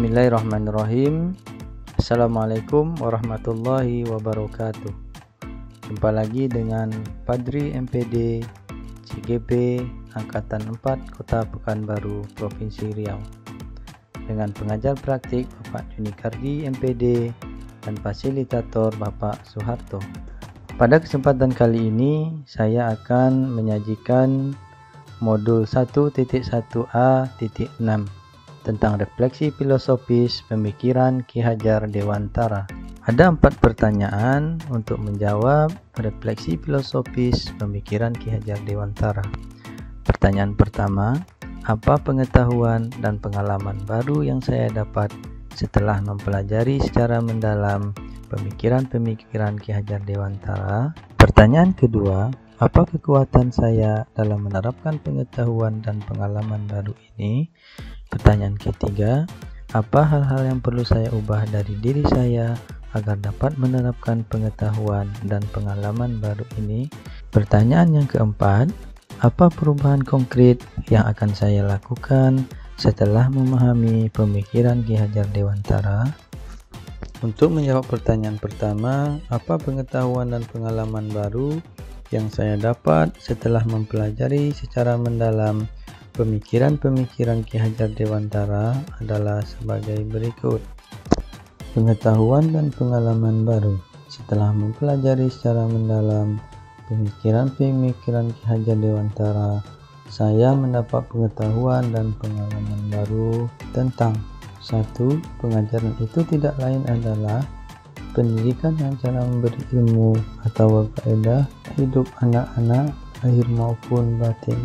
Bismillahirrahmanirrahim. Assalamualaikum warahmatullahi wabarakatuh. Jumpa lagi dengan Padri MPD CGP Angkatan 4 Kota Pekanbaru, Provinsi Riau, dengan pengajar praktik Bapak Junikardi MPD dan fasilitator Bapak Soeharto. Pada kesempatan kali ini saya akan menyajikan modul 1.1a.6 tentang refleksi filosofis pemikiran Ki Hajar Dewantara. Ada 4 pertanyaan untuk menjawab refleksi filosofis pemikiran Ki Hajar Dewantara. Pertanyaan pertama, apa pengetahuan dan pengalaman baru yang saya dapat setelah mempelajari secara mendalam pemikiran-pemikiran Ki Hajar Dewantara? Pertanyaan kedua, apa kekuatan saya dalam menerapkan pengetahuan dan pengalaman baru ini? Pertanyaan ketiga, apa hal-hal yang perlu saya ubah dari diri saya agar dapat menerapkan pengetahuan dan pengalaman baru ini? Pertanyaan yang keempat, apa perubahan konkret yang akan saya lakukan setelah memahami pemikiran Ki Hajar Dewantara? Untuk menjawab pertanyaan pertama, apa pengetahuan dan pengalaman baru yang saya dapat setelah mempelajari secara mendalam pemikiran-pemikiran Ki Hajar Dewantara adalah sebagai berikut. Pengetahuan dan pengalaman baru setelah mempelajari secara mendalam pemikiran-pemikiran Ki Hajar Dewantara, saya mendapat pengetahuan dan pengalaman baru tentang 1. Pengajaran itu tidak lain adalah pendidikan yang cara memberi ilmu atau kaedah hidup anak-anak lahir maupun batin.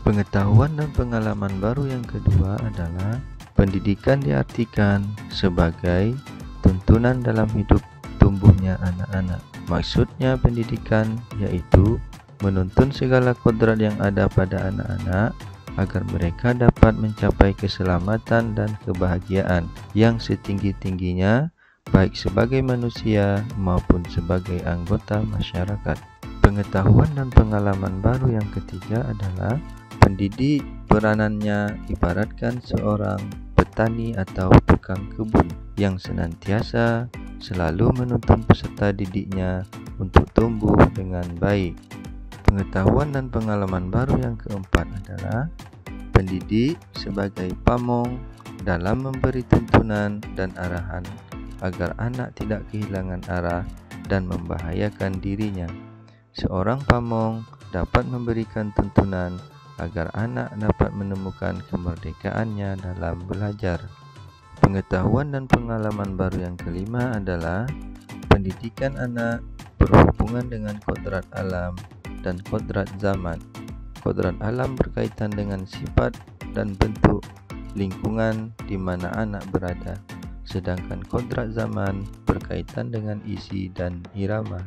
Pengetahuan dan pengalaman baru yang kedua adalah pendidikan diartikan sebagai tuntunan dalam hidup tumbuhnya anak-anak. Maksudnya pendidikan yaitu menuntun segala kodrat yang ada pada anak-anak agar mereka dapat mencapai keselamatan dan kebahagiaan yang setinggi-tingginya baik sebagai manusia maupun sebagai anggota masyarakat. Pengetahuan dan pengalaman baru yang ketiga adalah pendidik peranannya ibaratkan seorang petani atau tukang kebun yang senantiasa selalu menuntun peserta didiknya untuk tumbuh dengan baik. Pengetahuan dan pengalaman baru yang keempat adalah pendidik sebagai pamong dalam memberi tuntunan dan arahan agar anak tidak kehilangan arah dan membahayakan dirinya. Seorang pamong dapat memberikan tuntunan agar anak dapat menemukan kemerdekaannya dalam belajar. Pengetahuan dan pengalaman baru yang kelima adalah pendidikan anak berhubungan dengan kodrat alam dan kodrat zaman. Kodrat alam berkaitan dengan sifat dan bentuk lingkungan di mana anak berada, sedangkan kodrat zaman berkaitan dengan isi dan irama.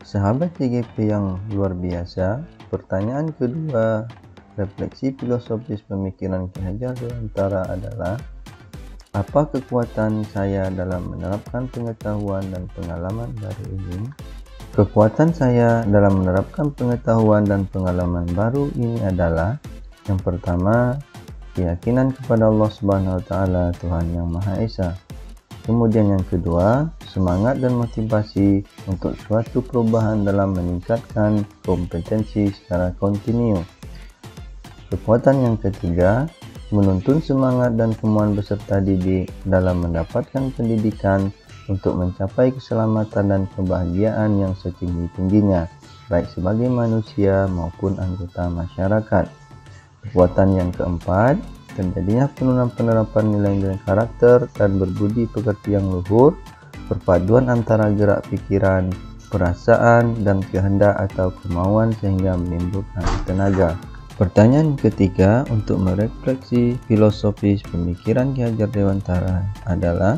Sahabat CGP yang luar biasa, pertanyaan kedua refleksi filosofis pemikiran Ki Hajar Dewantara adalah, apa kekuatan saya dalam menerapkan pengetahuan dan pengalaman baru ini? Kekuatan saya dalam menerapkan pengetahuan dan pengalaman baru ini adalah, yang pertama, keyakinan kepada Allah Subhanahu wa taala, Tuhan yang Maha Esa. Kemudian yang kedua, semangat dan motivasi untuk suatu perubahan dalam meningkatkan kompetensi secara kontinu. Kekuatan yang ketiga, menuntun semangat dan kemauan peserta didik dalam mendapatkan pendidikan untuk mencapai keselamatan dan kebahagiaan yang setinggi-tingginya, baik sebagai manusia maupun anggota masyarakat. Kekuatan yang keempat, terjadinya penerapan nilai-nilai karakter dan berbudi pekerti yang luhur, perpaduan antara gerak pikiran, perasaan, dan kehendak atau kemauan sehingga menimbulkan tenaga. Pertanyaan ketiga untuk merefleksi filosofis pemikiran Ki Hajar Dewantara adalah,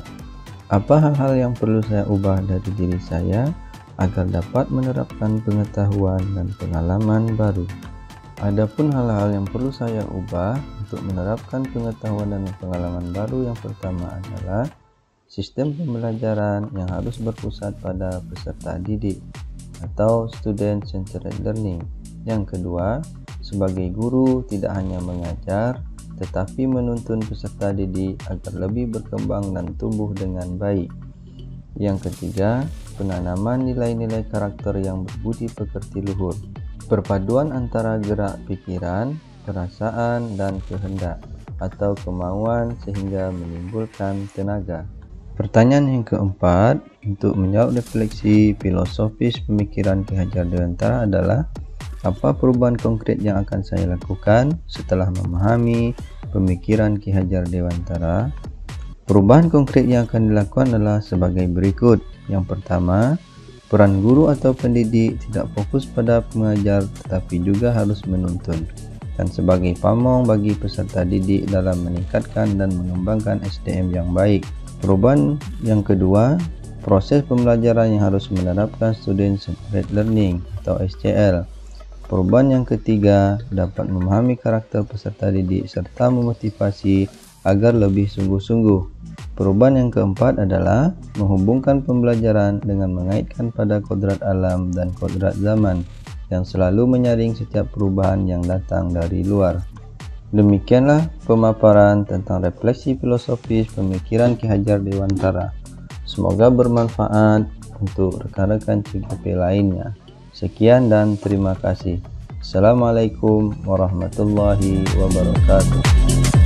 apa hal-hal yang perlu saya ubah dari diri saya agar dapat menerapkan pengetahuan dan pengalaman baru? Adapun hal-hal yang perlu saya ubah untuk menerapkan pengetahuan dan pengalaman baru, yang pertama adalah sistem pembelajaran yang harus berpusat pada peserta didik atau student centered learning. Yang kedua, sebagai guru tidak hanya mengajar tetapi menuntun peserta didik agar lebih berkembang dan tumbuh dengan baik. Yang ketiga, penanaman nilai-nilai karakter yang berbudi pekerti luhur. Perpaduan antara gerak pikiran, perasaan, dan kehendak atau kemauan sehingga menimbulkan tenaga. Pertanyaan yang keempat, untuk menjawab refleksi filosofis pemikiran Ki Hajar Dewantara adalah, apa perubahan konkret yang akan saya lakukan setelah memahami pemikiran Ki Hajar Dewantara? Perubahan konkret yang akan dilakukan adalah sebagai berikut. Yang pertama, peran guru atau pendidik tidak fokus pada pengajar tetapi juga harus menuntun, dan sebagai pamong bagi peserta didik dalam meningkatkan dan mengembangkan SDM yang baik. Perubahan yang kedua, proses pembelajaran yang harus menerapkan Student Centered Learning atau SCL. Perubahan yang ketiga, dapat memahami karakter peserta didik serta memotivasi agar lebih sungguh-sungguh. Perubahan yang keempat adalah menghubungkan pembelajaran dengan mengaitkan pada kodrat alam dan kodrat zaman yang selalu menyaring setiap perubahan yang datang dari luar. Demikianlah pemaparan tentang refleksi filosofis pemikiran Ki Hajar Dewantara. Semoga bermanfaat untuk rekan-rekan CGP lainnya. Sekian dan terima kasih. Assalamualaikum warahmatullahi wabarakatuh.